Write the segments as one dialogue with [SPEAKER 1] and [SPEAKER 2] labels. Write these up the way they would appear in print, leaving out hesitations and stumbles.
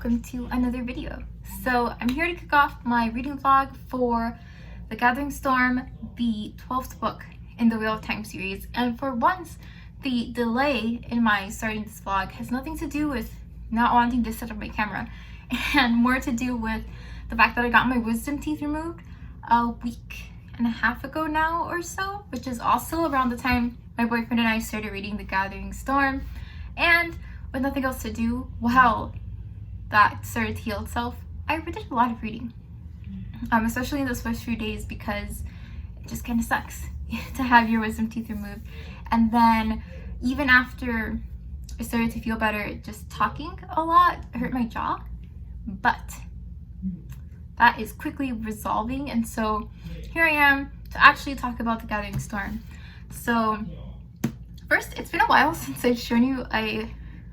[SPEAKER 1] welcome to another video. So I'm here to kick off my reading vlog for The Gathering Storm, the 12th book in the Wheel of Time series. And for once, the delay in my starting this vlog has nothing to do with not wanting to set up my camera and more to do with the fact that I got my wisdom teeth removed a week and a half ago now or so, which is also around the time my boyfriend and I started reading The Gathering Storm. And with nothing else to do while that started to heal itself, I did a lot of reading, especially in those first few days, because it just kind of sucks to have your wisdom teeth removed. And then even after I started to feel better, just talking a lot hurt my jaw, but that is quickly resolving. And so here I am to actually talk about The Gathering Storm. So first, it's been a while since I've shown you a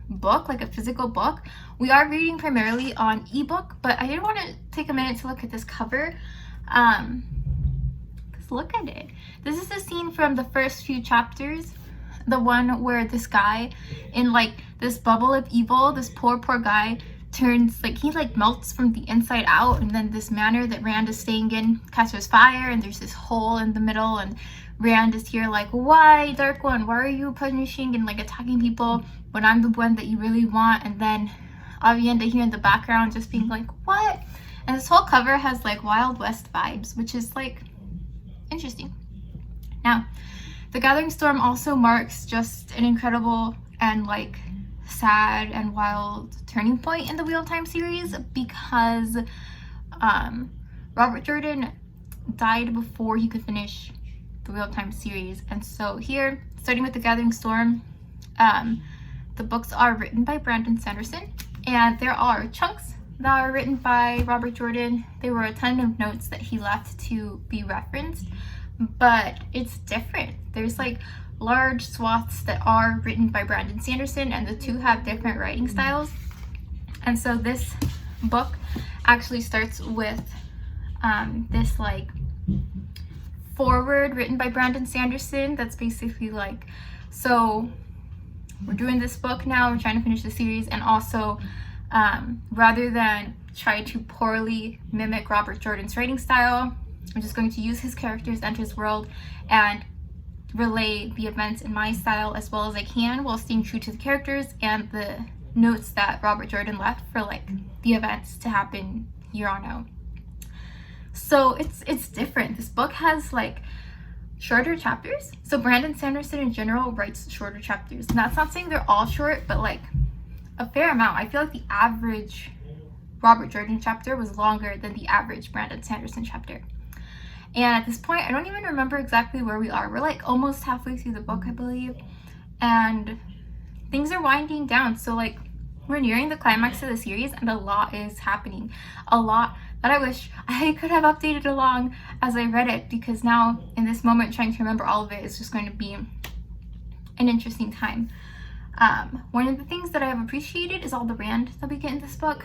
[SPEAKER 1] book, like a physical book. We are reading primarily on ebook, but I did want to take a minute to look at this cover. Because look at it. This is the scene from the first few chapters, the one where this guy in like this bubble of evil, this poor guy turns, like, he like melts from the inside out, and then this manor that Rand is staying in catches fire, and there's this hole in the middle, and Rand is here like, why, Dark One, why are you punishing and like attacking people when I'm the one that you really want? And then Avienda here in the background just being like, what? And this whole cover has like Wild West vibes, which is like interesting. Now, The Gathering Storm also marks just an incredible and like sad and wild turning point in the Wheel of Time series, because Robert Jordan died before he could finish the Wheel of Time series. And so here, starting with The Gathering Storm, the books are written by Brandon Sanderson, and there are chunks that are written by Robert Jordan. There were a ton of notes that he left to be referenced, but it's different. There's like large swaths that are written by Brandon Sanderson, and the two have different writing styles. And so this book actually starts with this like foreword written by Brandon Sanderson that's basically like, so we're doing this book now, we're trying to finish the series, and also rather than try to poorly mimic Robert Jordan's writing style, I'm just going to use his characters and his world and relay the events in my style as well as I can, while staying true to the characters and the notes that Robert Jordan left for like the events to happen here on out. So it's different. This book has like shorter chapters. So Brandon Sanderson in general writes shorter chapters. And that's not saying they're all short, but like a fair amount. I feel like the average Robert Jordan chapter was longer than the average Brandon Sanderson chapter. And at this point, I don't even remember exactly where we are. We're like almost halfway through the book, I believe. And things are winding down. So like we're nearing the climax of the series, and a lot is happening. A lot that I wish I could have updated along as I read it, because now in this moment trying to remember all of it is just going to be an interesting time. One of the things that I have appreciated is all the Rand that we get in this book,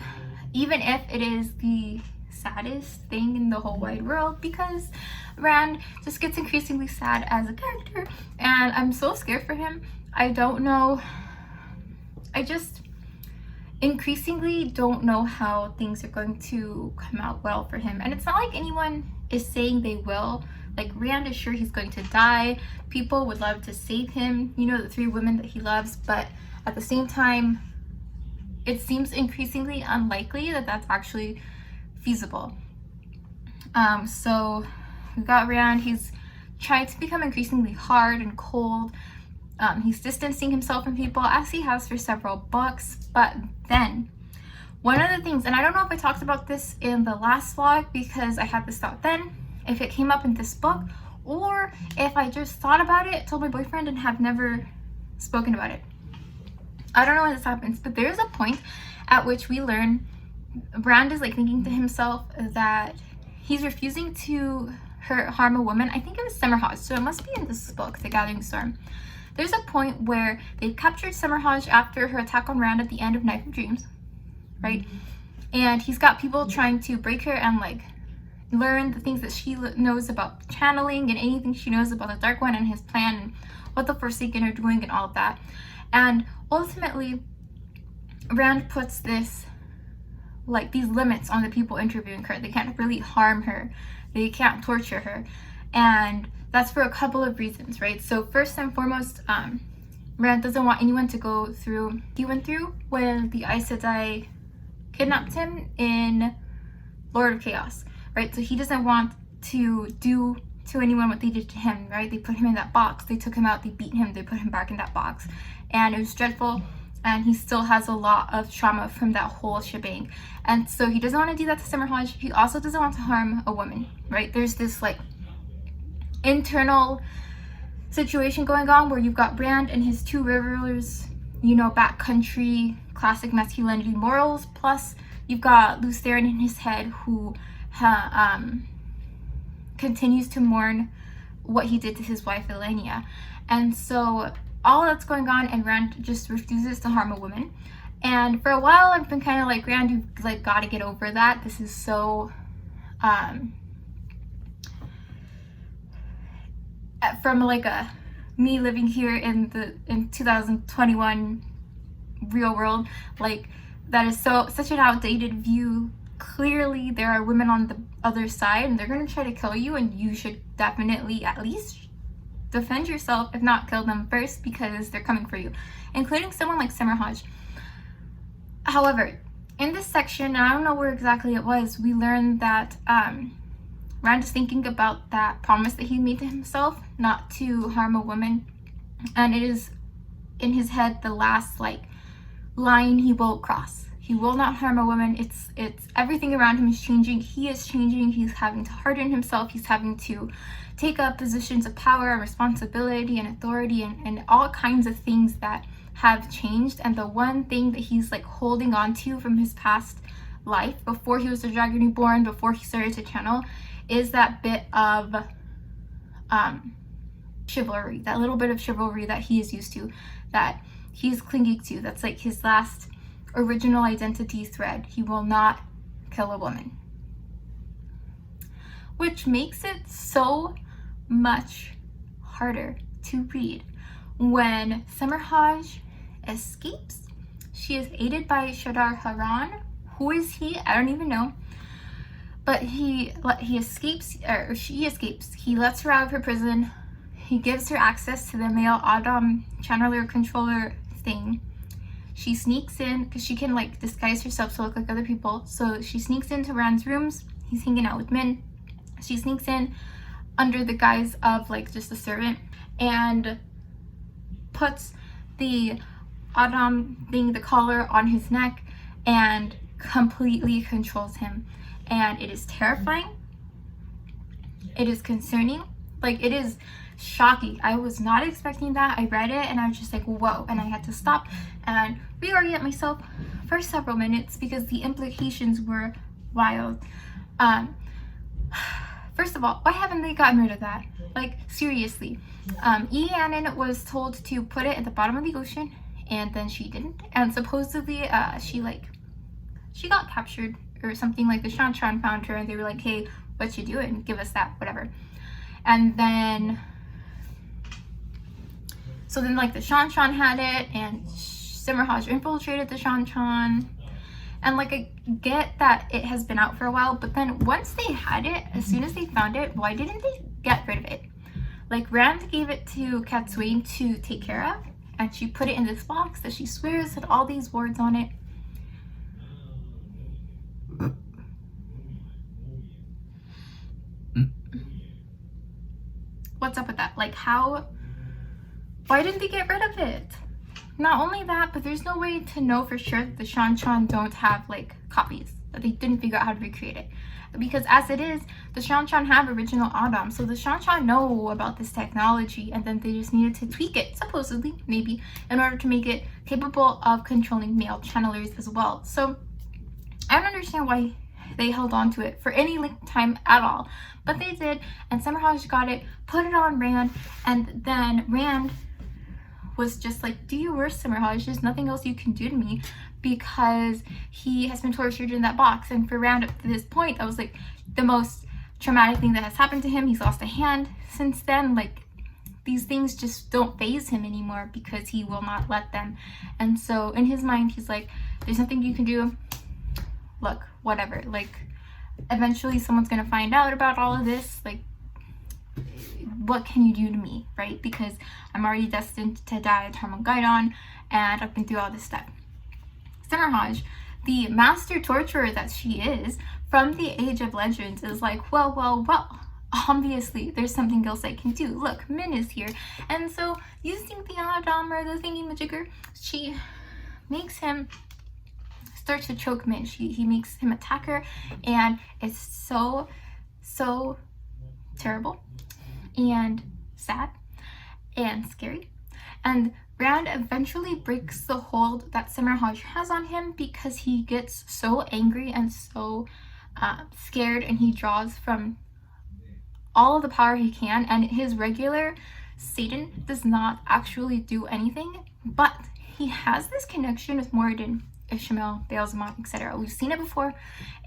[SPEAKER 1] even if it is the saddest thing in the whole wide world, because Rand just gets increasingly sad as a character, and I'm so scared for him. I don't know, I just increasingly don't know how things are going to come out well for him. And it's not like anyone is saying they will. Like, Rand is sure he's going to die. People would love to save him, you know, the three women that he loves, but at the same time, it seems increasingly unlikely that that's actually feasible. So we've got Rand. He's trying to become increasingly hard and cold. He's distancing himself from people, as he has for several books. But then one of the things, and I don't know if I talked about this in the last vlog because I had this thought then, if it came up in this book, or if I just thought about it, told my boyfriend, and have never spoken about it. I don't know when this happens, but there's a point at which we learn Brand is like thinking to himself that he's refusing to harm a woman. I think it was Summerhall, so it must be in this book, The Gathering Storm. There's a point where they've captured Summerhall after her attack on Rand at the end of Knife of Dreams, right? And he's got people trying to break her and like learn the things that she knows about channeling and anything she knows about the Dark One and his plan and what the Forsaken are doing and all of that. And ultimately, Rand puts this like these limits on the people interviewing her. They can't really harm her, they can't torture her, and that's for a couple of reasons, right? So first and foremost, Rand doesn't want anyone to go through he went through when the Aes Sedai kidnapped him in Lord of Chaos, right? So he doesn't want to do to anyone what they did to him, right? They put him in that box, they took him out, they beat him, they put him back in that box, and it was dreadful, and he still has a lot of trauma from that whole shebang. And so he doesn't want to do that to Summerhall. He also doesn't want to harm a woman, right? There's this like internal situation going on where you've got Brand and his two rivers, you know, backcountry classic masculinity morals, plus you've got Lucerne in his head who continues to mourn what he did to his wife Elenia. And so all that's going on, and Rand just refuses to harm a woman. And for a while I've been kind of like, Rand, you've like got to get over that. This is so from like me living here in 2021 real world, like that is such an outdated view. Clearly there are women on the other side and they're going to try to kill you, and you should definitely at least defend yourself, if not kill them first, because they're coming for you, including someone like Summerhall. However, in this section, and I don't know where exactly it was, we learned that Rand is thinking about that promise that he made to himself not to harm a woman, and it is in his head the last like line he will cross. He will not harm a woman. It's everything around him is changing. He is changing. He's having to harden himself. He's having to take up positions of power and responsibility and authority and all kinds of things that have changed. And the one thing that he's like holding on to from his past life, before he was a Dragon Reborn, before he started to channel, is that bit of chivalry, that little bit of chivalry that he is used to, that he's clinging to. That's like his last original identity thread. He will not kill a woman, which makes it so much harder to read when Summerhall escapes. She is aided by Shadar Haran. Who is he? I don't even know. But he escapes, or she escapes. He lets her out of her prison. He gives her access to the male Adam channeler controller thing. She sneaks in, because she can like disguise herself to look like other people. So she sneaks into Rand's rooms. He's hanging out with men. She sneaks in under the guise of like just a servant and puts the Adam thing, the collar, on his neck and completely controls him. And it is terrifying. It is concerning. Like, it is shocking. I was not expecting that. I read it and I was just like, whoa, and I had to stop and reorient myself for several minutes because the implications were wild. First of all, why haven't they gotten rid of that? Like, seriously. Eannon was told to put it at the bottom of the ocean, and then she didn't, and supposedly she got captured or something. Like the Shan-Chan found her and they were like, hey, what you doing? Give us that, whatever. And then so then like the Shan-Chan had it, and Summerhall infiltrated the Shan-Chan. And like, I get that it has been out for a while, but then once they had it, as soon as they found it, why didn't they get rid of it? Like, Rand gave it to Katswain to take care of, and she put it in this box that she swears had all these words on it. What's up with that? Like, why didn't they get rid of it? Not only that, but there's no way to know for sure that the Shan-Chan don't have like copies, that they didn't figure out how to recreate it. Because as it is, the Shan-Chan have original Adam, so the Shan-Chan know about this technology, and then they just needed to tweak it, supposedly, maybe, in order to make it capable of controlling male channelers as well. So I don't understand why they held on to it for any length of time at all, but they did, and Summerhall got it, put it on Rand, and then Rand was just like, do your worst, Summerhall. There's nothing else you can do to me, because he has been tortured in that box. And for Rand up to this point, that was like the most traumatic thing that has happened to him. He's lost a hand since then. Like, these things just don't faze him anymore because he will not let them. And so in his mind, he's like, there's nothing you can do. look, whatever, like, eventually someone's gonna find out about all of this, like, what can you do to me, right? Because I'm already destined to die at Tarmangaidon, and I've been through all this stuff. Summerhall, the master torturer that she is from the Age of Legends, is like, well, obviously there's something else I can do. Look, Min is here. And so using the Adam or the thingy-majigger, she makes him start to choke Min. He makes him attack her, and it's so terrible and sad and scary. And Rand eventually breaks the hold that Summerhall has on him because he gets so angry and so scared, and he draws from all of the power he can, and his regular Satan does not actually do anything, but he has this connection with Moradin, Ishmael, Baalzamon, etc. We've seen it before,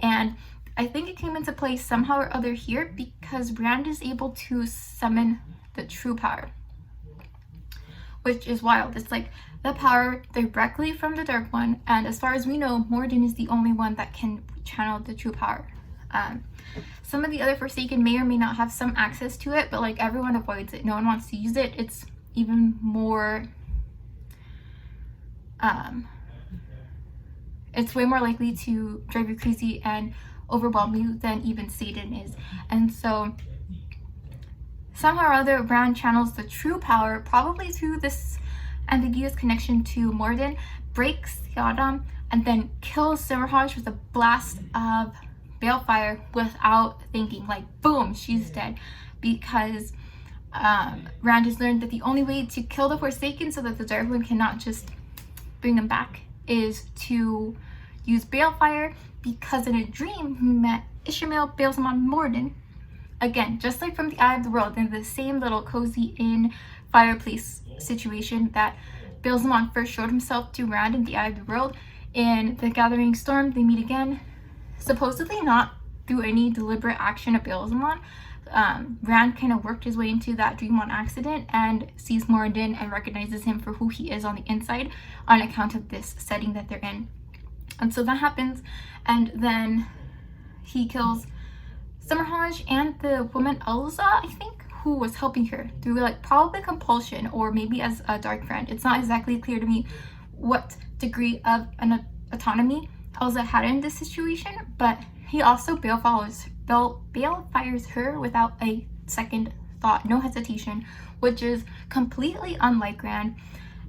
[SPEAKER 1] and I think it came into play somehow or other here because Rand is able to summon the true power, which is wild. It's like the power directly from the Dark One, and as far as we know, Moradin is the only one that can channel the true power. Some of the other Forsaken may or may not have some access to it, but like everyone avoids it. No one wants to use it. It's even more, it's way more likely to drive you crazy and overwhelm you than even Satan is. And so somehow or other, Rand channels the true power, probably through this ambiguous connection to Moradin, breaks the Adam, and then kills Summerhall with a blast of balefire without thinking. Like, boom, she's dead. Because Rand has learned that the only way to kill the Forsaken so that the Dark One cannot just bring them back is to use balefire, because in a dream he met Ishmael, Baalzamon, Moradin. Again, just like from the Eye of the World, in the same little cozy inn fireplace situation that Baalzamon first showed himself to Rand in the Eye of the World. In the Gathering Storm, they meet again, supposedly not through any deliberate action of Baalzamon. Rand kind of worked his way into that dream on accident and sees Moradin and recognizes him for who he is on the inside on account of this setting that they're in. And so that happens, and then he kills Summerhall and the woman Elsa, I think, who was helping her through like probably compulsion or maybe as a dark friend. It's not exactly clear to me what degree of an autonomy Elsa had in this situation, but he also balefires her without a second thought, no hesitation, which is completely unlike Rand.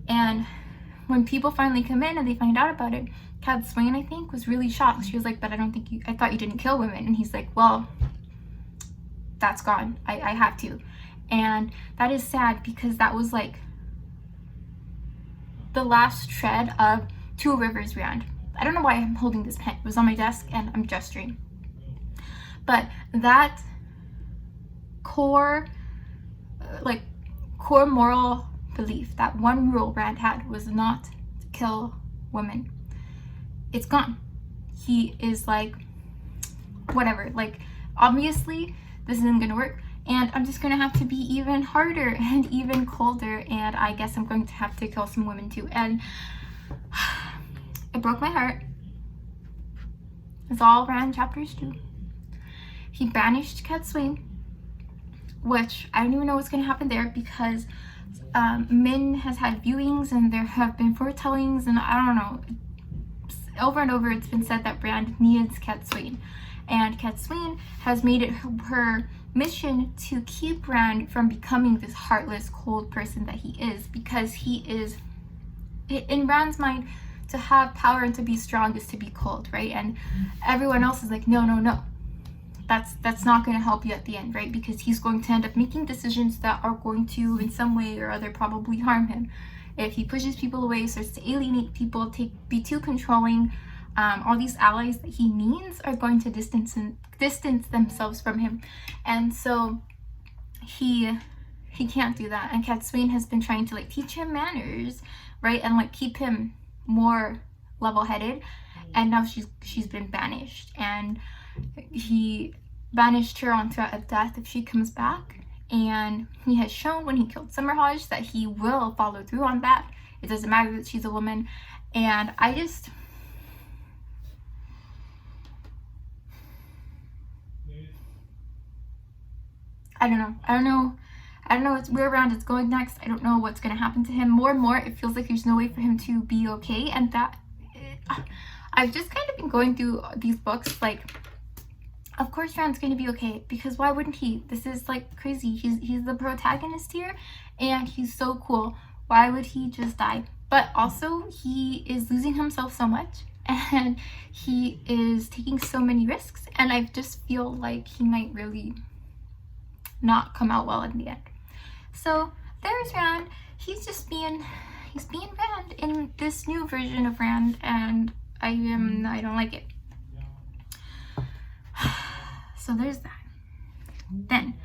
[SPEAKER 1] And when people finally come in and they find out about it, Cadsuane, I think, was really shocked. She was like, but I thought you didn't kill women. And he's like, well, that's gone. I have to. And that is sad because that was like the last shred of Two Rivers Rand. I don't know why I'm holding this pen. It was on my desk and I'm gesturing. But that core moral belief, that one rule Rand had was not to kill women. It's gone. He is like, whatever, like, obviously this isn't gonna work, and I'm just gonna have to be even harder and even colder, and I guess I'm going to have to kill some women too. And it broke my heart. It's all Rand chapters 2. He banished Cadsuane, which I don't even know what's gonna happen there because Min has had viewings and there have been foretellings, and I don't know, over and over it's been said that Rand needs Cadsuane, and Cadsuane has made it her mission to keep Rand from becoming this heartless, cold person that he is, because he is, in Rand's mind, to have power and to be strong is to be cold, right? And everyone else is like, no, that's not going to help you at the end, right? Because he's going to end up making decisions that are going to, in some way or other, probably harm him. If he pushes people away, starts to alienate people, be too controlling, all these allies that he needs are going to distance themselves from him. And so he can't do that. And Cadsuane has been trying to like teach him manners, right? And like keep him more level-headed. And now she's been banished. And he banished her on threat of death if she comes back. And he has shown when he killed Summerhall that he will follow through on that. It doesn't matter that she's a woman. And I just, I don't know where Rand is going next. I don't know what's going to happen to him. More and more, it feels like there's no way for him to be okay. And that I've just kind of been going through these books like, of course Rand's going to be okay, because why wouldn't he? This is like crazy. He's the protagonist here, and he's so cool. Why would he just die? But also, he is losing himself so much, and he is taking so many risks, and I just feel like he might really not come out well in the end. So there's Rand. He's being Rand in this new version of Rand, and I don't like it. So there's that. Then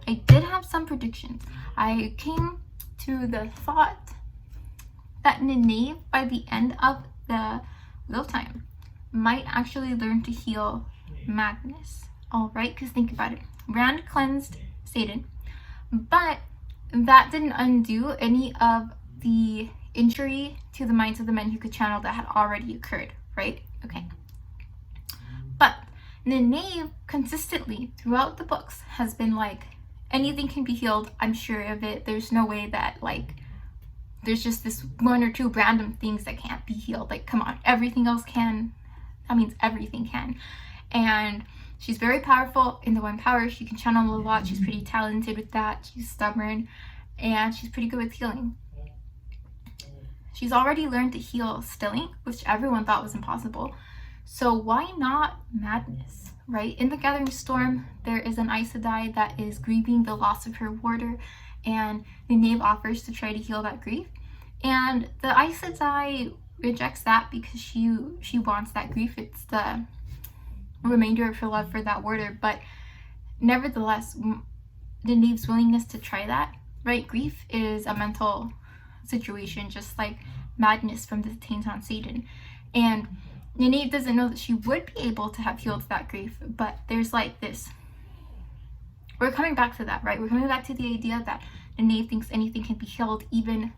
[SPEAKER 1] I did have some predictions. I came to the thought that Nineveh, by the end of the Wheel of Time, might actually learn to heal madness. All right, because think about it. Rand cleansed Satan, but that didn't undo any of the injury to the minds of the men who could channel that had already occurred, right? Okay. But Nineveh consistently throughout the books has been like, anything can be healed, I'm sure of it. There's no way that like there's just this one or two random things that can't be healed. Like, come on, everything else can. That means everything can. And she's very powerful in the One Power. She can channel a lot. She's pretty talented with that. She's stubborn, and she's pretty good with healing. She's already learned to heal stilling, which everyone thought was impossible. So why not madness, right? In the Gathering Storm, there is an Aes Sedai that is grieving the loss of her warder, and Nineveh offers to try to heal that grief. And the Aes Sedai rejects that because she wants that grief. It's the remainder of her love for that warder. But nevertheless, Nineveh's willingness to try that, right? Grief is a mental situation, just like madness from the taint on Satan. And Nineveh doesn't know that she would be able to have healed that grief, but there's like this. We're coming back to that, right? We're coming back to the idea that Nineveh thinks anything can be healed, even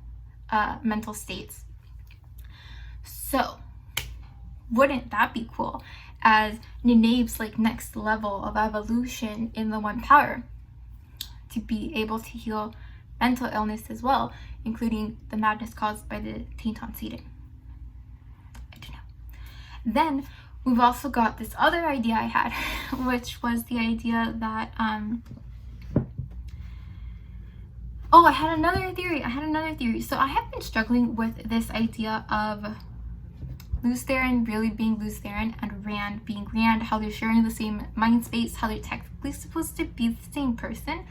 [SPEAKER 1] mental states. So, wouldn't that be cool? As Nineveh's like next level of evolution in the One Power, to be able to heal mental illness as well, including the madness caused by the taint on Satan. I don't know. Then we've also got this other idea I had, which was the idea that I had another theory. So I have been struggling with this idea of Lews Therin really being Lews Therin and Rand being Rand, how they're sharing the same mind space, how they're technically supposed to be the same person,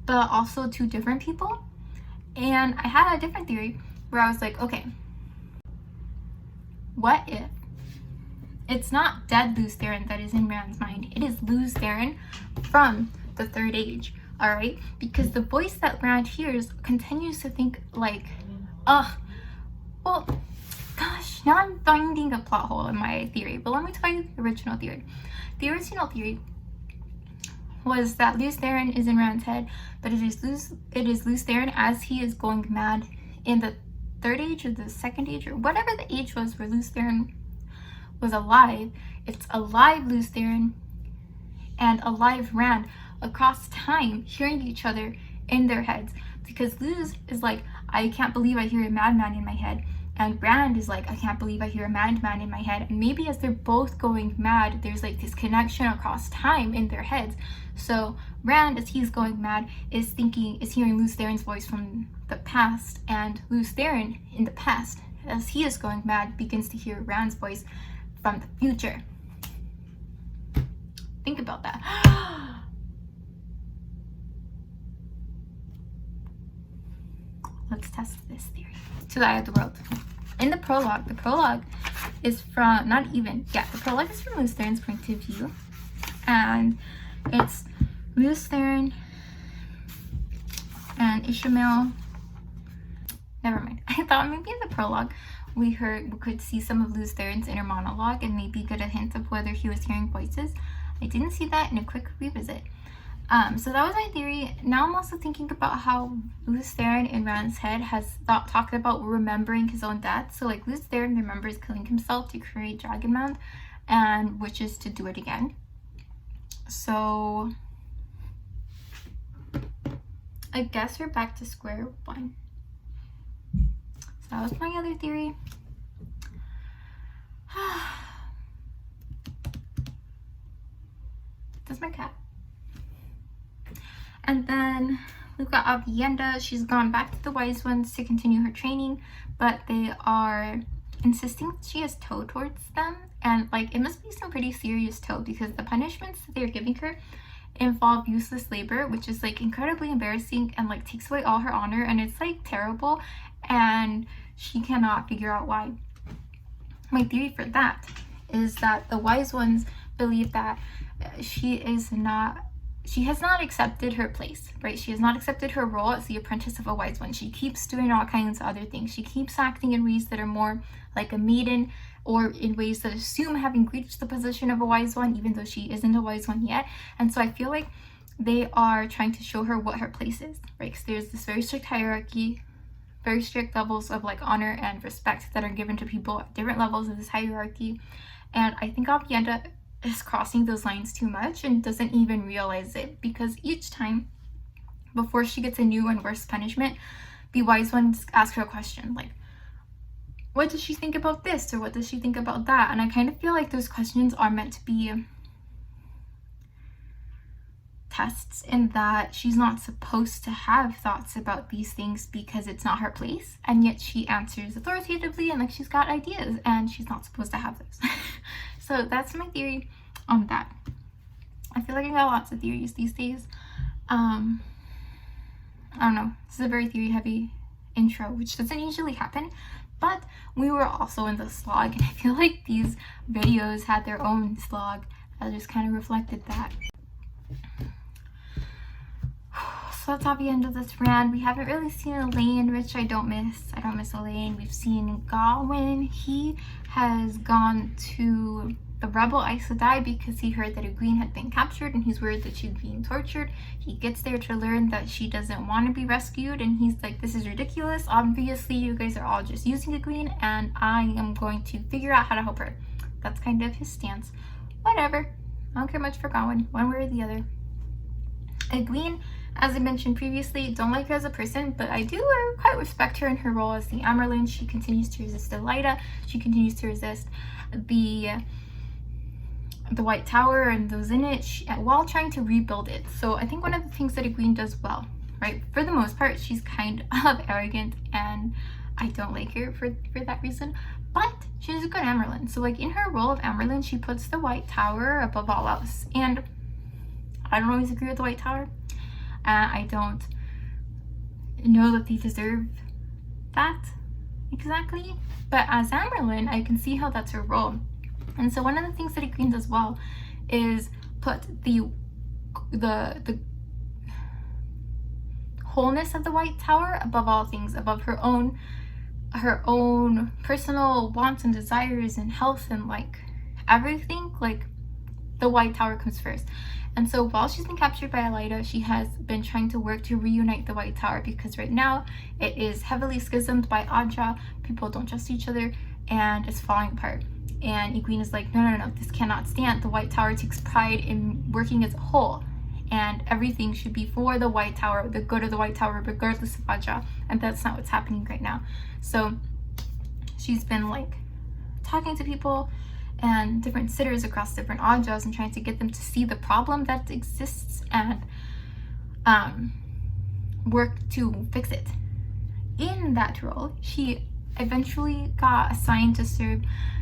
[SPEAKER 1] but also two different people. And I had a different theory where I was like, okay, what if it's not dead Lews Therin that is in Rand's mind? It is Lews Therin from the Third Age, all right? Because the voice that Rand hears continues to think like, well, gosh, now I'm finding a plot hole in my theory. But let me tell you the original theory. The original theory was that Lews Therin is in Rand's head, but it is Lews Therin as he is going mad in the Third Age or the Second Age or whatever the age was where Lews Therin was alive. It's alive Lews Therin and alive Rand across time, hearing each other in their heads. Because Lews is like, I can't believe I hear a madman in my head. And Rand is like, I can't believe I hear a madman in my head. And maybe as they're both going mad, there's like this connection across time in their heads. So Rand, as he's going mad, is hearing Lews Therin's voice from the past. And Lews Therin in the past, as he is going mad, begins to hear Rand's voice from the future. Think about that. Let's test this theory to the eye of the world. In the prologue is from, the prologue is from Lews Therin's point of view. And it's Lews Therin and Ishamael. Never mind. I thought maybe in the prologue we could see some of Lews Therin's inner monologue and maybe get a hint of whether he was hearing voices. I didn't see that in a quick revisit. So that was my theory. Now I'm also thinking about how Lews Therin in Rand's head has talked about remembering his own death. So like Lews Therin remembers killing himself to create Dragonmount and wishes to do it again. So I guess we're back to square one. So that was my other theory. That's my cat. And then we've got Avienda. She's gone back to the Wise Ones to continue her training, but they are insisting that she has toe towards them. And like, it must be some pretty serious toe, because the punishments that they're giving her involve useless labor, which is like incredibly embarrassing and like takes away all her honor, and it's like terrible, and she cannot figure out why. My theory for that is that the Wise Ones believe that she has not accepted her place, right? She has not accepted her role as the apprentice of a Wise One. She keeps doing all kinds of other things. She keeps acting in ways that are more like a maiden, or in ways that assume having reached the position of a Wise One, even though she isn't a Wise One yet. And so I feel like they are trying to show her what her place is, right? Because there's this very strict hierarchy, very strict levels of like honor and respect that are given to people at different levels of this hierarchy. And I think Avienda is crossing those lines too much and doesn't even realize it, because each time before she gets a new and worse punishment, the Wise Ones ask her a question like, what does she think about this, or what does she think about that? And I kind of feel like those questions are meant to be tests, in that she's not supposed to have thoughts about these things because it's not her place, and yet she answers authoritatively and like she's got ideas, and she's not supposed to have those. So that's my theory on that. I feel like I got lots of theories these days. I don't know, this is a very theory heavy intro, which doesn't usually happen, but we were also in the slog, and I feel like these videos had their own slog that just kind of reflected that. So that's all the end of this rant. We haven't really seen Elaine, which I don't miss. I don't miss Elaine. We've seen Gawain. He has gone to the rebel Aes Sedai because he heard that Egwene had been captured, and he's worried that she's being tortured. He gets there to learn that she doesn't want to be rescued, and he's like, this is ridiculous. Obviously, you guys are all just using Egwene, and I am going to figure out how to help her. That's kind of his stance. Whatever. I don't care much for Gawain, one way or the other. Egwene, as I mentioned previously, don't like her as a person, but I do quite respect her in her role as the Amyrlin. She continues to resist Elaida. She continues to resist the White Tower and those in it, while trying to rebuild it. So I think one of the things that Egwene does well, right, for the most part, she's kind of arrogant, and I don't like her for that reason, but she's a good Amyrlin. So like in her role of Amyrlin, she puts the White Tower above all else, and I don't always agree with the White Tower. I don't know that they deserve that exactly, but as Amyrlin, I can see how that's her role. And so one of the things that Egwene does well is put the wholeness of the White Tower above all things, above her own personal wants and desires and health and like everything. Like the White Tower comes first. And so while she's been captured by Elaida, she has been trying to work to reunite the White Tower, because right now it is heavily schismed by Aja. People don't trust each other, and it's falling apart. And Egwene is like, no, this cannot stand. The White Tower takes pride in working as a whole, and everything should be for the White Tower, the good of the White Tower, regardless of Aja. And that's not what's happening right now. So she's been like talking to people and different sitters across different Ajas and trying to get them to see the problem that exists and work to fix it. In that role, she eventually got assigned to serve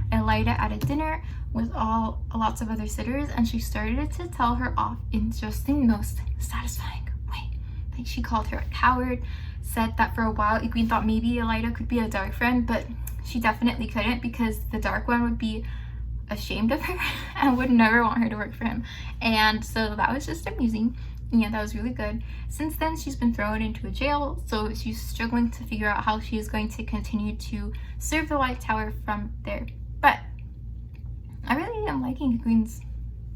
[SPEAKER 1] Elaida at a dinner with lots of other sitters, and she started to tell her off in just the most satisfying way. Like, she called her a coward, said that for a while Egwene thought maybe Elaida could be a dark friend, but she definitely couldn't, because the dark one would be ashamed of her and would never want her to work for him. And so that was just amusing. Yeah, that was really good. Since then, she's been thrown into a jail, so she's struggling to figure out how she is going to continue to serve the White Tower from there. But I really am liking Egwene's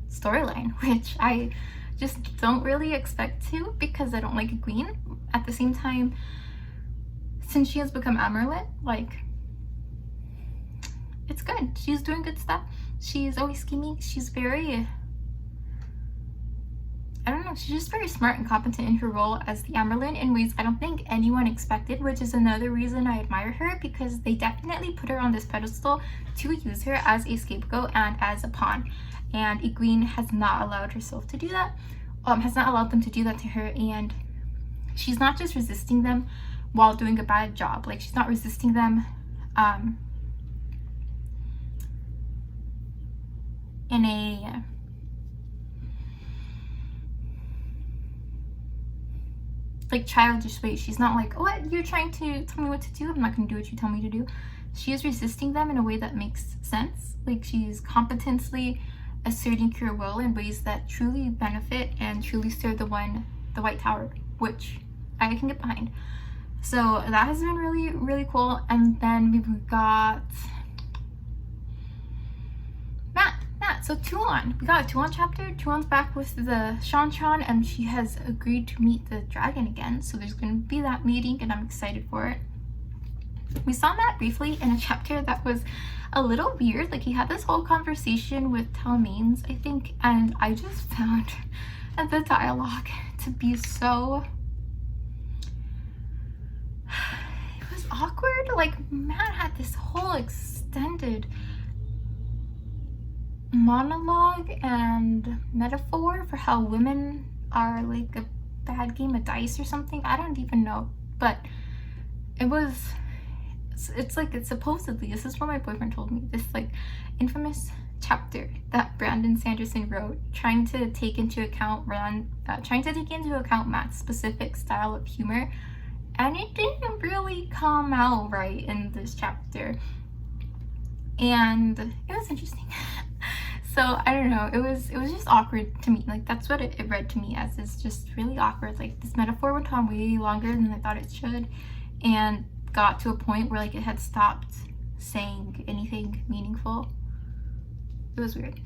[SPEAKER 1] storyline, which I just don't really expect to, because I don't like Egwene. At the same time, since she has become Amyrlin, like, it's good. She's doing good stuff. She's always scheming. She's very, I don't know, she's just very smart and competent in her role as the Amerlin in ways I don't think anyone expected, which is another reason I admire her, because they definitely put her on this pedestal to use her as a scapegoat and as a pawn. And Egwene has not allowed herself to do that, has not allowed them to do that to her, and she's not just resisting them while doing a bad job. Like, she's not resisting them in a like childish way. She's not like, what, you're trying to tell me what to do, I'm not gonna do what you tell me to do. She is resisting them in a way that makes sense. Like, she's competently asserting her will in ways that truly benefit and truly serve the White Tower, which I can get behind. So that has been really, really cool. And then we've got Matt. So Tuon, we got a Tuon chapter. Tuon's back with the Shanchan, and she has agreed to meet the dragon again. So there's going to be that meeting, and I'm excited for it. We saw Matt briefly in a chapter that was a little weird. Like, he had this whole conversation with Talmains, I think, and I just found the dialogue to be so... it was awkward. Like, Matt had this whole extended monologue and metaphor for how women are like a bad game of dice or something. I don't even know, but it's like, it's supposedly, this is what my boyfriend told me, this like infamous chapter that Brandon Sanderson wrote, trying to take into account Matt's specific style of humor, and it didn't really come out right in this chapter, and it was interesting. So I don't know, it was just awkward to me. Like, that's what it read to me as, is just really awkward. Like, this metaphor went on way longer than I thought it should, and got to a point where like it had stopped saying anything meaningful. It was weird.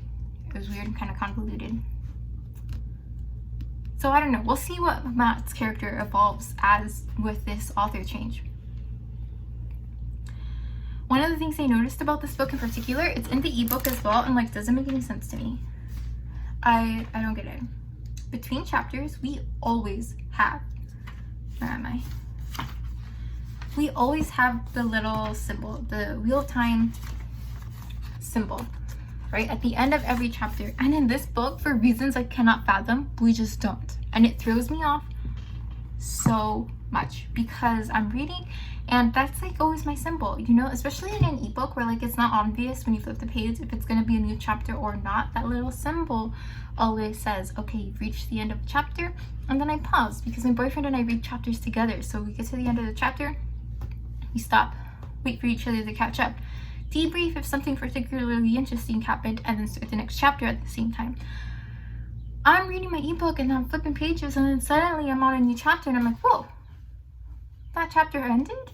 [SPEAKER 1] It was weird and kind of convoluted. So I don't know, we'll see what Matt's character evolves as with this author change. One of the things I noticed about this book in particular, it's in the ebook as well, and like doesn't make any sense to me. I don't get it. Between chapters, we always have, where am I? We always have the little symbol, the Wheel of Time symbol, right? At the end of every chapter. And in this book, for reasons I cannot fathom, we just don't. And it throws me off so much, because I'm reading and that's like always my symbol, you know, especially in an ebook where like it's not obvious when you flip the page if it's going to be a new chapter or not. That little symbol always says, okay, you've reached the end of the chapter. And then I pause, because my boyfriend and I read chapters together. So we get to the end of the chapter, we stop, wait for each other to catch up, debrief if something particularly interesting happened, and then start the next chapter at the same time. I'm reading my ebook and I'm flipping pages, and then suddenly I'm on a new chapter and I'm like, whoa, that chapter ended?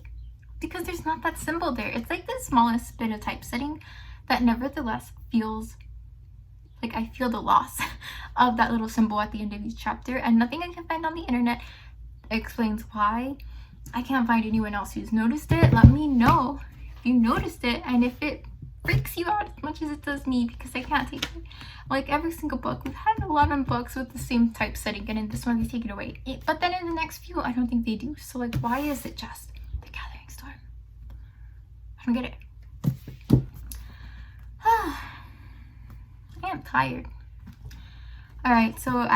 [SPEAKER 1] Because there's not that symbol there. It's like the smallest bit of typesetting that nevertheless feels like I feel the loss of that little symbol at the end of each chapter, and nothing I can find on the internet explains why. I can't find anyone else who's noticed it. Let me know if you noticed it, and if it freaks you out as much as it does me, because I can't take it. Like, every single book, we've had 11 books with the same typesetting, and in this one they take it away. But then in the next few, I don't think they do. So like, why is it just The Gathering Storm? I don't get it. I am tired. Alright, so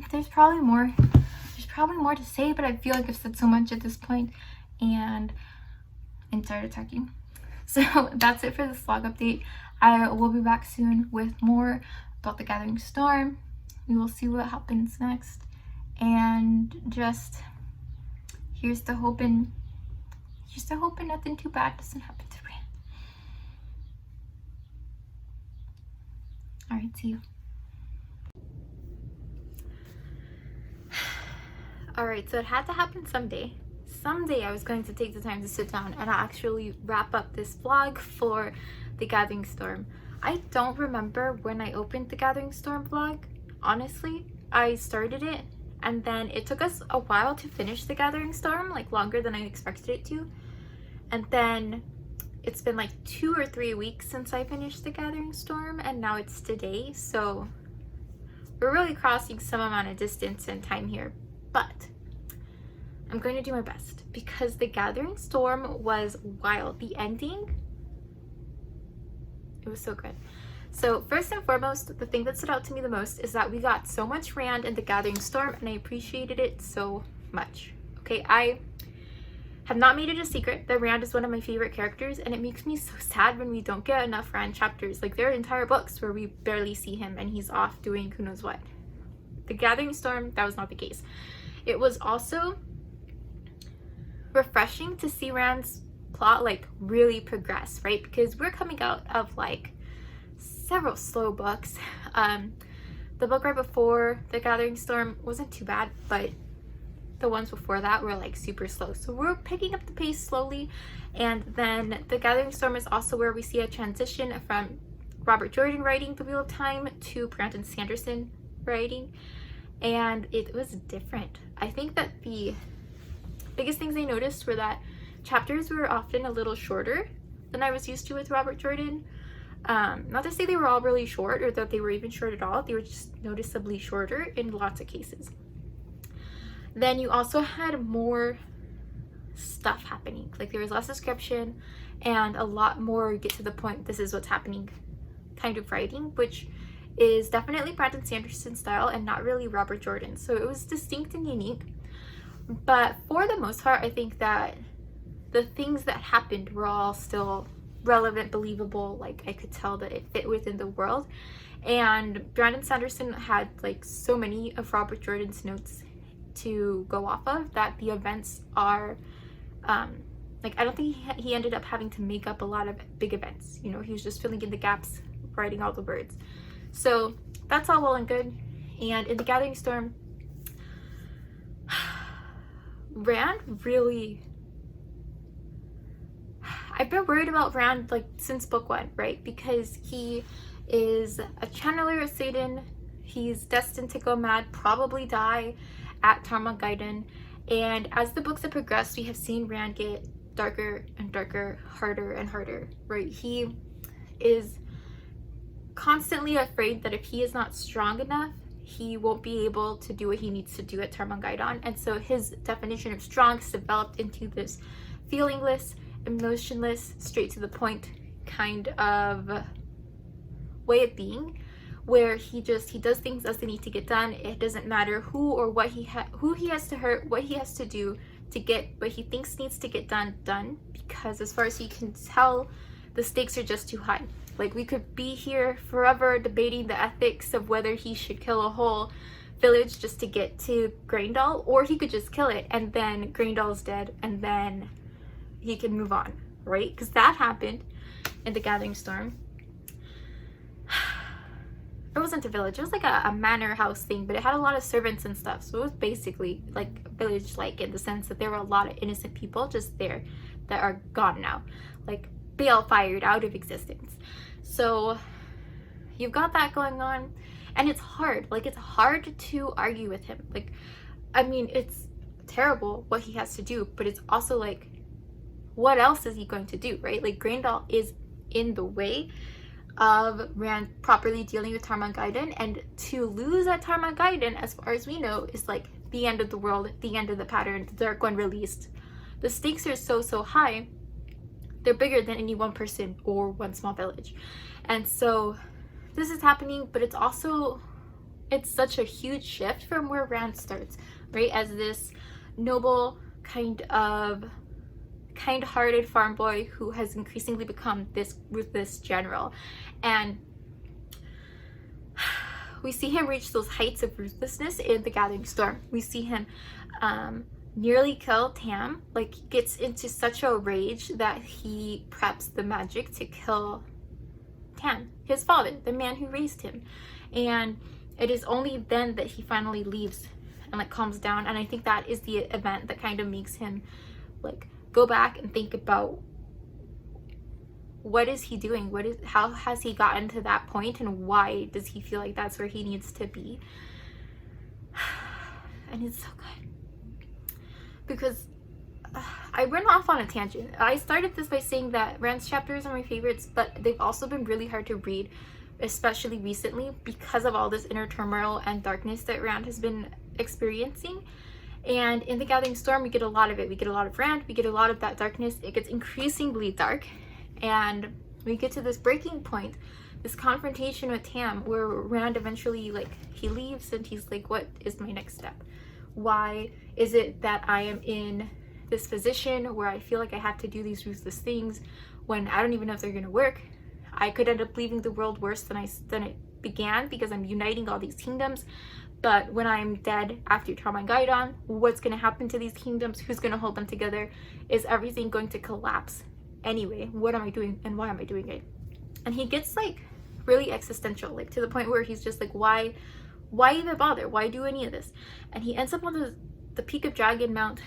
[SPEAKER 1] there's probably more to say, but I feel like I've said so much at this point, and I'm tired of talking. So that's it for this vlog update. I will be back soon with more about The Gathering Storm. We will see what happens next, and just here's to hoping nothing too bad doesn't happen to Rand. Alright, see you. Alright, so it had to happen someday. Someday I was going to take the time to sit down and actually wrap up this vlog for The Gathering Storm. I don't remember when I opened The Gathering Storm vlog, honestly. I started it, and then it took us a while to finish The Gathering Storm, like longer than I expected it to. And then it's been like 2 or 3 weeks since I finished The Gathering Storm, and now it's today, so we're really crossing some amount of distance and time here, but I'm going to do my best because The Gathering Storm was wild. The ending, it was so good. So first and foremost, the thing that stood out to me the most is that we got so much Rand in The Gathering Storm, and I appreciated it so much. Okay, I have not made it a secret that Rand is one of my favorite characters, and it makes me so sad when we don't get enough Rand chapters. Like, there are entire books where we barely see him and he's off doing who knows what. The Gathering Storm, that was not the case. It was also refreshing to see Rand's plot like really progress, right? Because we're coming out of like several slow books. The book right before The Gathering Storm wasn't too bad, but the ones before that were like super slow. So we're picking up the pace slowly. And then The Gathering Storm is also where we see a transition from Robert Jordan writing The Wheel of Time to Brandon Sanderson writing. And it was different. I think that the biggest things I noticed were that chapters were often a little shorter than I was used to with Robert Jordan. Not to say they were all really short or that they were even short at all. They were just noticeably shorter in lots of cases. Then you also had more stuff happening. Like, there was less description and a lot more get to the point, this is what's happening kind of writing, which is definitely Brandon Sanderson's style and not really Robert Jordan. So it was distinct and unique. But for the most part, I think that the things that happened were all still relevant, believable. Like, I could tell that it fit within the world. And Brandon Sanderson had like so many of Robert Jordan's notes to go off of that the events are like, I don't think he ended up having to make up a lot of big events. You know, he was just filling in the gaps, writing all the words. So that's all well and good. And in The Gathering Storm, Rand really, I've been worried about Rand like since book 1, right? Because he is a channeler of Satan. He's destined to go mad, probably die at Tarmogoyden. And as the books have progressed, we have seen Rand get darker and darker, harder and harder, right? He is constantly afraid that if he is not strong enough, he won't be able to do what he needs to do at Tarmogoyden. And so his definition of strong is developed into this feelingless, emotionless, straight to the point kind of way of being, where he does things as they need to get done. It doesn't matter who or what who he has to hurt, what he has to do to get what he thinks needs to get done, because as far as he can tell, the stakes are just too high. Like, we could be here forever debating the ethics of whether he should kill a whole village just to get to Graendal, or he could just kill it and then Graendal's dead and then he can move on, right? Because that happened in The Gathering Storm. It wasn't a village, it was like a manor house thing, but it had a lot of servants and stuff. So it was basically like village-like in the sense that there were a lot of innocent people just there that are gone now. Like, balefire out of existence. So you've got that going on, and it's hard. Like, it's hard to argue with him. Like, I mean, it's terrible what he has to do, but it's also like, what else is he going to do, right? Like, Graendal is in the way of Rand properly dealing with Tarmogoyden, and to lose at Tarmogoyden, as far as we know, is like the end of the world, the end of the pattern, the Dark One released. The stakes are so high, they're bigger than any one person or one small village. And so this is happening, but it's such a huge shift from where Rand starts, right? As this noble, kind-hearted farm boy who has increasingly become this ruthless general. And we see him reach those heights of ruthlessness in The Gathering Storm. We see him nearly kill Tam, like, gets into such a rage that he preps the magic to kill Tam, his father, the man who raised him. And it is only then that he finally leaves and like calms down. And I think that is the event that kind of makes him like go back and think about, what is he doing? How has he gotten to that point, and why does he feel like that's where he needs to be? And it's so good. Because I went off on a tangent. I started this by saying that Rand's chapters are my favorites, but they've also been really hard to read especially recently, because of all this inner turmoil and darkness that Rand has been experiencing. And in the Gathering Storm, we get a lot of it. We get a lot of Rand, we get a lot of that darkness. It gets increasingly dark, and we get to this breaking point, this confrontation with Tam, where Rand eventually, like, he leaves and he's like, what is my next step? Why is it that I am in this position where I feel like I have to do these ruthless things when I don't even know if they're gonna work? I could end up leaving the world worse than it began, because I'm uniting all these kingdoms. But when I'm dead after Trauma and Gaidon, what's going to happen to these kingdoms? Who's going to hold them together? Is everything going to collapse anyway? What am I doing and why am I doing it? And he gets like really existential, like to the point where he's just like, why even bother? Why do any of this? And he ends up on the peak of Dragon Mount,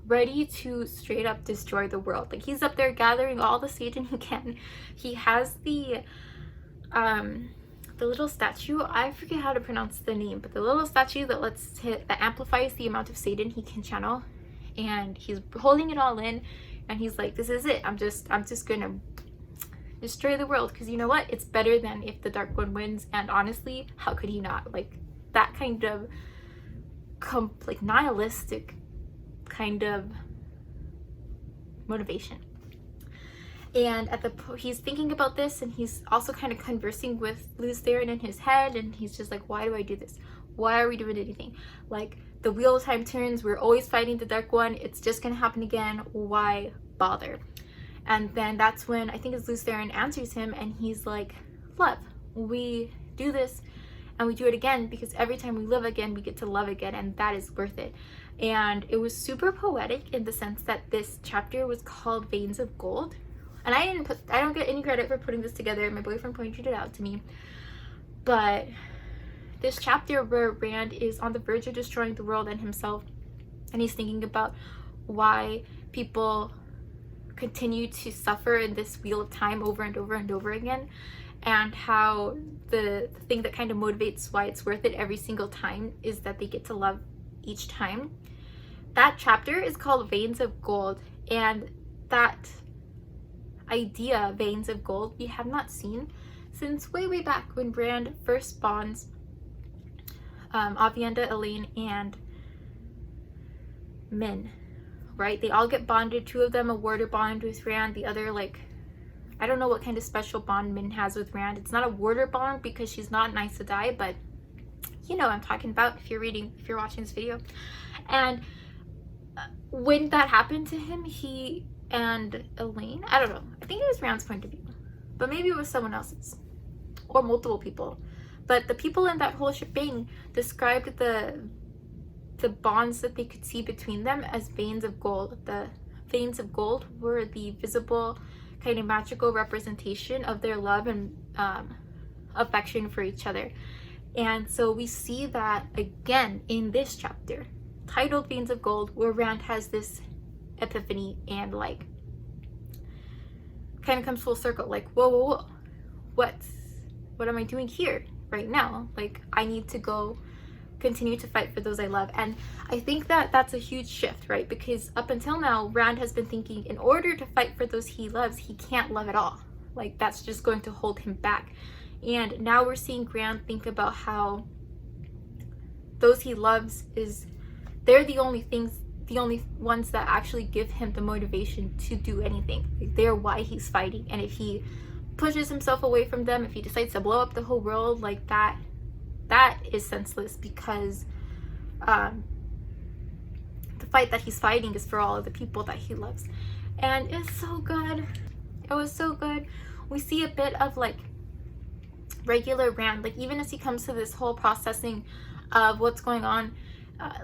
[SPEAKER 1] ready to straight up destroy the world. Like, he's up there gathering all the Satan he can. He has the little statue, I forget how to pronounce the name, but the little statue that amplifies the amount of Satan he can channel, and he's holding it all in, and he's like, this is it, I'm just gonna destroy the world, because you know what, it's better than if the Dark One wins. And honestly, how could he not? Like, that kind of like nihilistic kind of motivation. And he's thinking about this, and he's also kind of conversing with Luz Theron in his head, and he's just like, why do I do this? Why are we doing anything? Like, the wheel of time turns, we're always fighting the Dark One, it's just gonna happen again, why bother? And then that's when I think it's Luz Theron answers him, and he's like, love, we do this and we do it again because every time we live again, we get to love again, and that is worth it. And it was super poetic in the sense that this chapter was called Veins of Gold. And I don't get any credit for putting this together. My boyfriend pointed it out to me. But this chapter where Rand is on the verge of destroying the world and himself, and he's thinking about why people continue to suffer in this wheel of time over and over and over again, and how the thing that kind of motivates why it's worth it every single time is that they get to love each time. That chapter is called Veins of Gold, and that idea, Veins of Gold, we have not seen since way back when Rand first bonds Aviendha, Elaine, and Min, right? They all get bonded. Two of them a warder bond with Rand, the other, like, I don't know what kind of special bond Min has with Rand. It's not a warder bond because she's not nice to die, but you know what I'm talking about if you're watching this video. And when that happened to him, he and Elaine, I don't know, I think it was Rand's point of view, but maybe it was someone else's, or multiple people. But the people in that whole shebang described the bonds that they could see between them as veins of gold. The veins of gold were the visible kind of magical representation of their love and affection for each other. And so we see that again in this chapter titled Veins of Gold, where Rand has this epiphany and like kind of comes full circle, like, whoa, what am I doing here right now? Like, I need to go continue to fight for those I love. And I think that that's a huge shift, right? Because up until now, Rand has been thinking in order to fight for those he loves, he can't love at all. Like, that's just going to hold him back. And now we're seeing Rand think about how those he loves they're the only ones that actually give him the motivation to do anything. Like, they're why he's fighting. And if he pushes himself away from them, if he decides to blow up the whole world, like that is senseless, because the fight that he's fighting is for all of the people that he loves. And it's so good. It was so good. We see a bit of like regular Rand, like even as he comes to this whole processing of what's going on,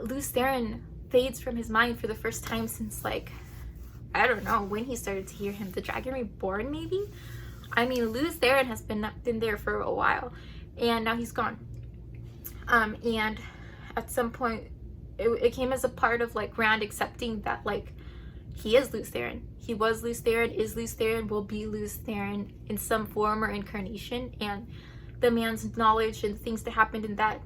[SPEAKER 1] Luz Theron fades from his mind for the first time since, like, I don't know when he started to hear him, the Dragon Reborn maybe. I mean, Luz Theron has been there for a while, and now he's gone. And at some point it came as a part of like Rand accepting that, like, he is Luz Theron. He was Luz Theron, is Luz Theron, will be Luz Theron in some form or incarnation, and the man's knowledge and things that happened in that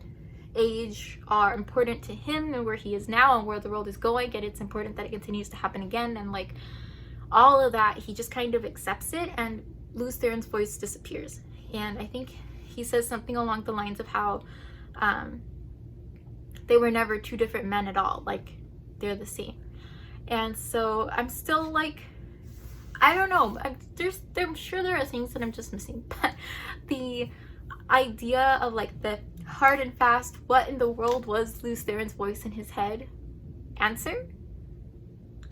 [SPEAKER 1] age are important to him and where he is now and where the world is going, and it's important that it continues to happen again. And like all of that, he just kind of accepts it, and Luz Theron's voice disappears. And I think he says something along the lines of how they were never two different men at all, like they're the same. And so I'm still like, I don't know, I'm sure there are things that I'm just missing, but the idea of like the hard and fast, what in the world was Lews Theron's voice in his head answer?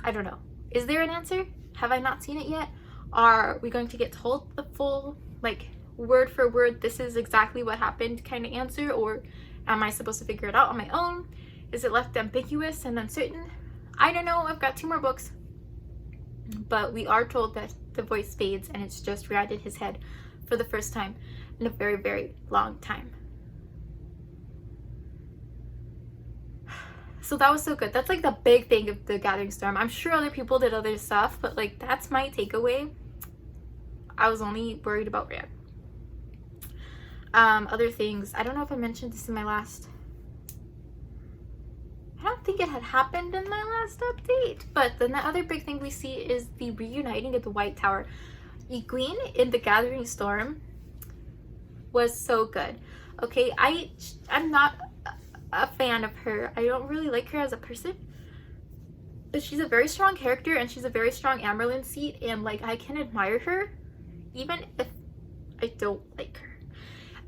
[SPEAKER 1] I don't know. Is there an answer? Have I not seen it yet? Are we going to get told the full, like, word for word, this is exactly what happened kind of answer, or am I supposed to figure it out on my own? Is it left ambiguous and uncertain? I don't know. I've got 2 more books, but we are told that the voice fades and it's just Rand in his head for the first time in a very, very long time. So that was so good. That's like the big thing of the Gathering Storm. I'm sure other people did other stuff, but like that's my takeaway. I was only worried about Rand. Other things, I don't know if I mentioned this in my last, I don't think it had happened in my last update, but then the other big thing we see is the reuniting of the White Tower. Egwene in the Gathering Storm was so good. Okay, I'm not a fan of her. I don't really like her as a person, but she's a very strong character and she's a very strong Amyrlin seat, and like I can admire her even if I don't like her.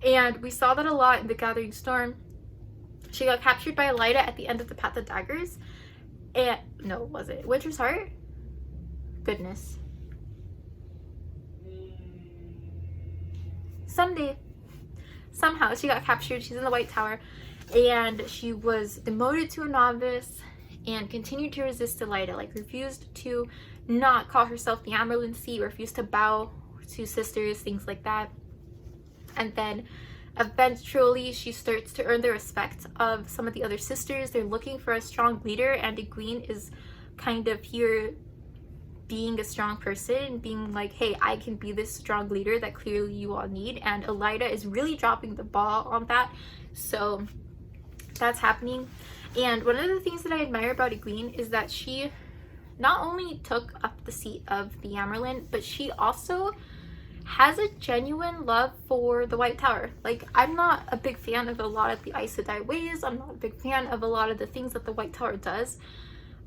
[SPEAKER 1] And we saw that a lot in the Gathering Storm. She got captured by Elaida at the end of the Path of Daggers, and no, was it Winter's Heart? Goodness. Somehow she got captured. She's in the White Tower, and she was demoted to a novice and continued to resist Elaida, like refused to not call herself the Amyrlin seat, refused to bow to sisters, things like that. And then eventually she starts to earn the respect of some of the other sisters. They're looking for a strong leader, and Egwene is kind of here being a strong person, being like, hey, I can be this strong leader that clearly you all need. And Elaida is really dropping the ball on that. So that's happening. And one of the things that I admire about Egwene is that she not only took up the seat of the Amyrlin, but she also has a genuine love for the White Tower. Like, I'm not a big fan of a lot of the Aes Sedai ways. I'm not a big fan of a lot of the things that the White Tower does,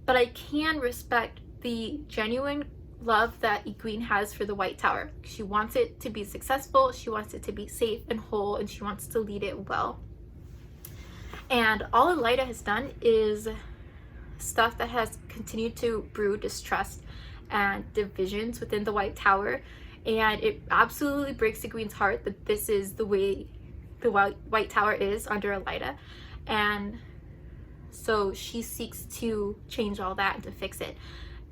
[SPEAKER 1] but I can respect the genuine love that Egwene has for the White Tower. She wants it to be successful, she wants it to be safe and whole, and she wants to lead it well. And all Elaida has done is stuff that has continued to brew distrust and divisions within the White Tower. And it absolutely breaks Egwene's heart that this is the way the White Tower is under Elaida. And so she seeks to change all that and to fix it.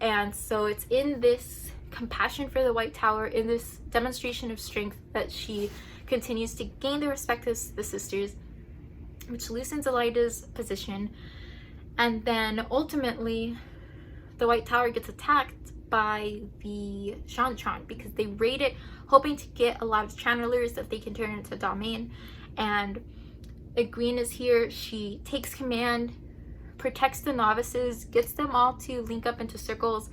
[SPEAKER 1] And so it's in this compassion for the White Tower, in this demonstration of strength, that she continues to gain the respect of the sisters, which loosens Elaida's position. And then ultimately the White Tower gets attacked by the Shantron because they raid it hoping to get a lot of channelers that they can turn into domain. And Egwene is here. She takes command, protects the novices, gets them all to link up into circles,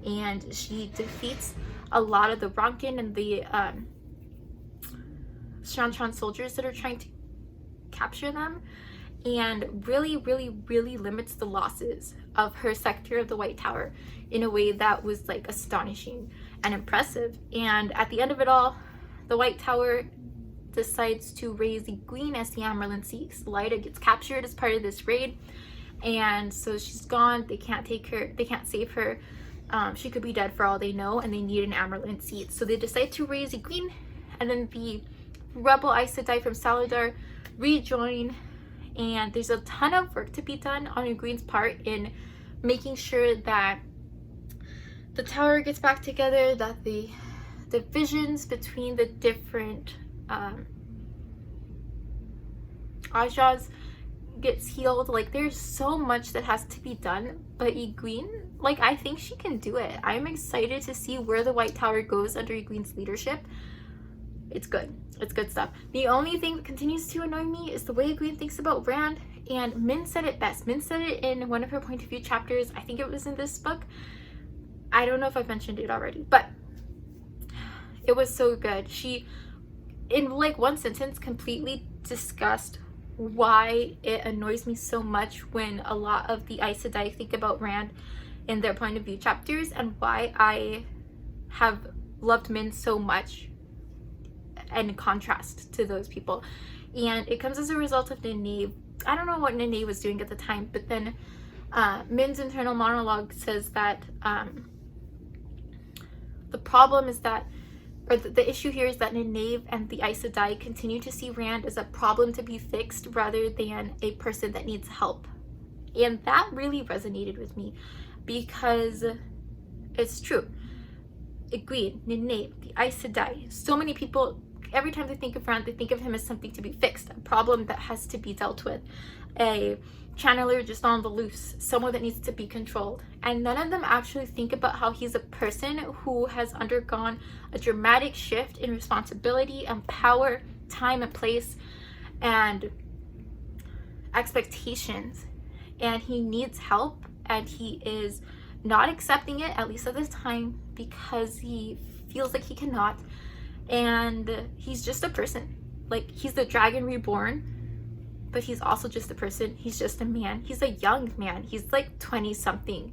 [SPEAKER 1] and she defeats a lot of the Ronkin and the Shantron soldiers that are trying to capture them, and really, really, really limits the losses of her sector of the White Tower in a way that was like astonishing and impressive. And at the end of it all, the White Tower decides to raise Egwene as the Amyrlin seat. Elaida gets captured as part of this raid, and so she's gone. They can't take her, they can't save her. She could be dead for all they know, and they need an Amyrlin seat. So they decide to raise Egwene, and then the rebel Aes Sedai from Saladar rejoin. And there's a ton of work to be done on Egwene's part in making sure that the tower gets back together, that the divisions between the different Ajahs gets healed. Like, there's so much that has to be done, but Egwene, like, I think she can do it. I'm excited to see where the White Tower goes under Egwene's leadership. It's good. It's good stuff. The only thing that continues to annoy me is the way Egwene thinks about Rand. And Min said it best. Min said it in one of her point of view chapters. I think it was in this book. I don't know if I've mentioned it already, but it was so good. She in like one sentence, completely discussed why it annoys me so much when a lot of the Aes Sedai think about Rand in their point of view chapters, and why I have loved Min so much in contrast to those people. And it comes as a result of Nynaeve. I don't know what Nynaeve was doing at the time, but then Min's internal monologue says that the problem is that, or the issue here is that Nynaeve and the Aes Sedai continue to see Rand as a problem to be fixed rather than a person that needs help. And that really resonated with me, because it's true. Egwene, Nynaeve, the Aes Sedai, so many people, every time they think of Rand, they think of him as something to be fixed, a problem that has to be dealt with, a channeler just on the loose, someone that needs to be controlled. And none of them actually think about how he's a person who has undergone a dramatic shift in responsibility and power, time and place, and expectations. And he needs help, and he is not accepting it, at least at this time, because he feels like he cannot. And he's just a person. Like, he's the dragon reborn, but he's also just a person. He's just a man. He's a young man. He's like 20 something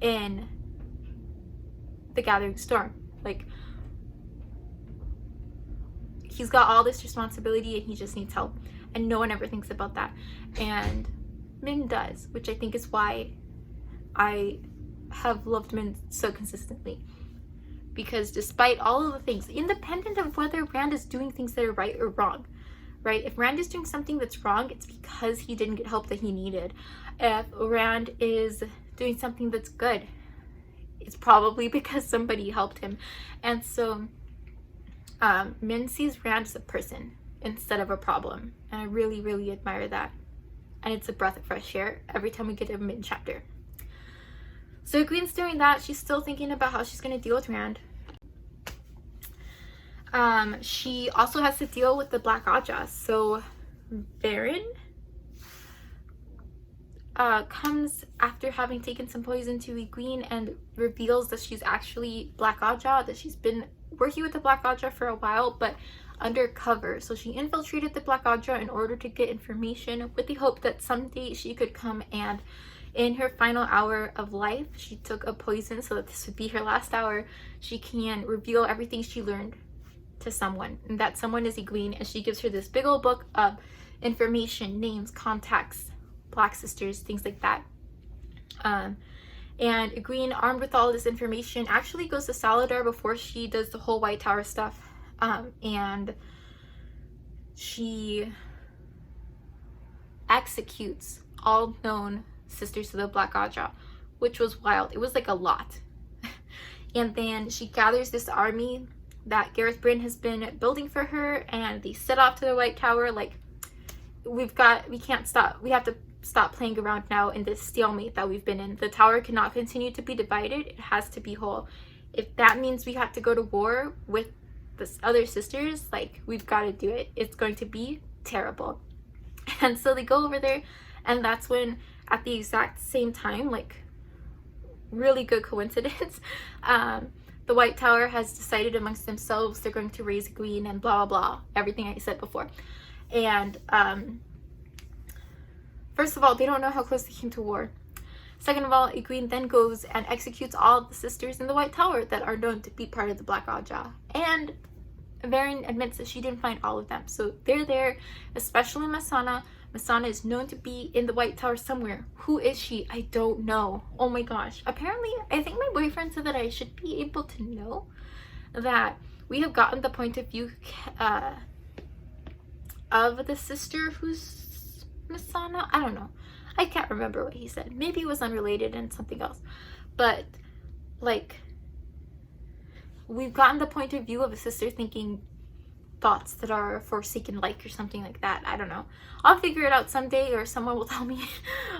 [SPEAKER 1] in the Gathering Storm. Like, he's got all this responsibility and he just needs help, and no one ever thinks about that. And Min does, which I think is why I have loved Min so consistently. Because despite all of the things, independent of whether Rand is doing things that are right or wrong, right? If Rand is doing something that's wrong, it's because he didn't get help that he needed. If Rand is doing something that's good, it's probably because somebody helped him. And so Min sees Rand as a person instead of a problem. And I really, really admire that. And it's a breath of fresh air every time we get a Min chapter. So Egwene's doing that. She's still thinking about how she's going to deal with Rand. She also has to deal with the Black Aja. So Varan comes after having taken some poison to Egwene and reveals that she's actually Black Aja, that she's been working with the Black Aja for a while, but undercover. So she infiltrated the Black Aja in order to get information with the hope that someday she could come, and in her final hour of life, she took a poison so that this would be her last hour. She can reveal everything she learned to someone, and that someone is Egwene, and she gives her this big old book of information, names, contacts, Black sisters, things like that. And Egwene, armed with all this information, actually goes to Saladar before she does the whole White Tower stuff, and she executes all known sisters of the Black Aja, which was wild. It was like a lot. And then she gathers this army that Gareth Bryn has been building for her, and they set off to the White Tower. Like, we can't stop. We have to stop playing around now in this stalemate that we've been in. The tower cannot continue to be divided. It has to be whole. If that means we have to go to war with the other sisters, like, we've got to do it. It's going to be terrible. And so they go over there, and that's when, at the exact same time, like, really good coincidence, the White Tower has decided amongst themselves they're going to raise Egwene and blah blah blah, everything I said before. And first of all, they don't know how close they came to war. Second of all, Egwene then goes and executes all of the sisters in the White Tower that are known to be part of the Black Aja. And Varan admits that she didn't find all of them. So they're there, especially Masana. Masana is known to be in the White Tower somewhere. Who is she? I don't know. Oh my gosh. Apparently, I think my boyfriend said that I should be able to know that we have gotten the point of view of the sister who's Masana. I don't know. I can't remember what he said. Maybe it was unrelated and something else. But, like, we've gotten the point of view of a sister thinking thoughts that are forsaken like, or something like that. I don't know. I'll figure it out someday, or someone will tell me.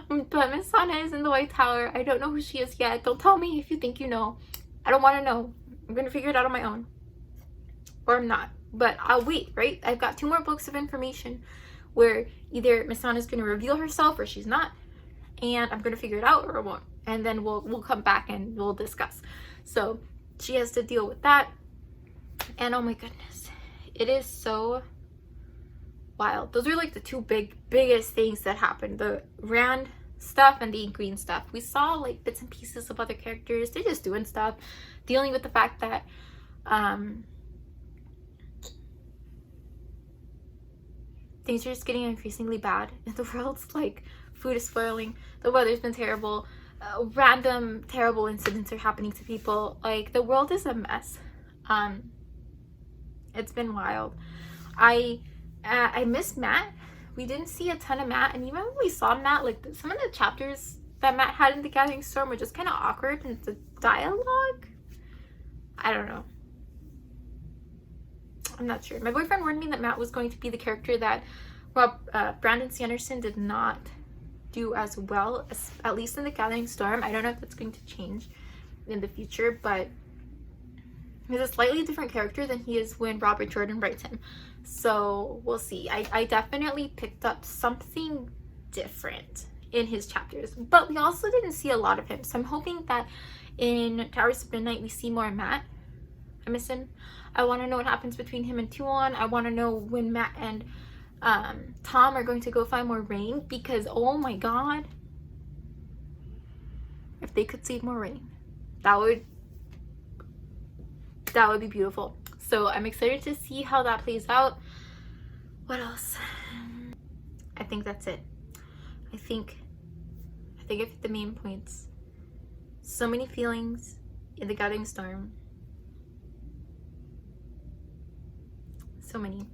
[SPEAKER 1] But Miss Sana is in the White Tower. I don't know who she is yet. Don't tell me if you think you know. I don't want to know. I'm gonna figure it out on my own, or I'm not. But I'll wait, right? I've got 2 more books of information where either Miss Sana is gonna reveal herself or she's not, and I'm gonna figure it out, or I won't. And then we'll come back and we'll discuss. So she has to deal with that. And oh my goodness, It is so wild. Those are like the two biggest things that happened. The Rand stuff and the green stuff. We saw like bits and pieces of other characters. They're just doing stuff, dealing with the fact that things are just getting increasingly bad in the world. Like food is spoiling, the weather's been terrible, random terrible incidents are happening to people. Like the world is a mess. It's been wild. I miss Matt. We didn't see a ton of Matt, and even when we saw Matt, like some of the chapters that Matt had in the Gathering Storm were just kind of awkward, and the dialogue, I don't know. I'm not sure. My boyfriend warned me that Matt was going to be the character that Brandon Sanderson did not do as well, as, at least in the Gathering Storm. I don't know if that's going to change in the future, but he's a slightly different character than he is when Robert Jordan writes him. So we'll see. I definitely picked up something different in his chapters, but we also didn't see a lot of him. So I'm hoping that in Towers of Midnight we see more of Matt. I miss him. I want to know what happens between him and Tuon. I want to know when Matt and Tom are going to go find more rain, because oh my god, if they could save more rain, that would be beautiful. So I'm excited to see how that plays out. What else? I think that's it. I think I hit the main points. So many feelings in the Gathering Storm. So many.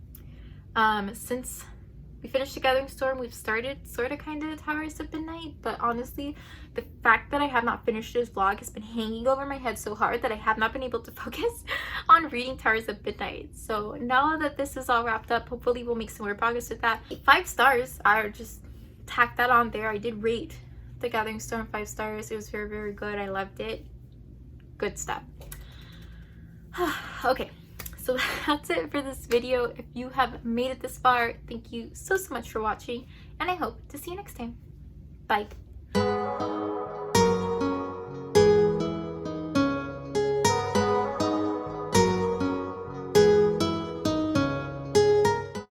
[SPEAKER 1] Since we finished the Gathering Storm, we've started sort of kind of Towers of Midnight, but honestly, the fact that I have not finished this vlog has been hanging over my head so hard that I have not been able to focus on reading Towers of Midnight. So now that this is all wrapped up, hopefully we'll make some more progress with that. 5 stars, I just tacked that on there. I did rate the Gathering Storm 5 stars. It was very, very good. I loved it. Good stuff. Okay. So that's it for this video. If you have made it this far, thank you so much for watching, and I hope to see you next time. Bye.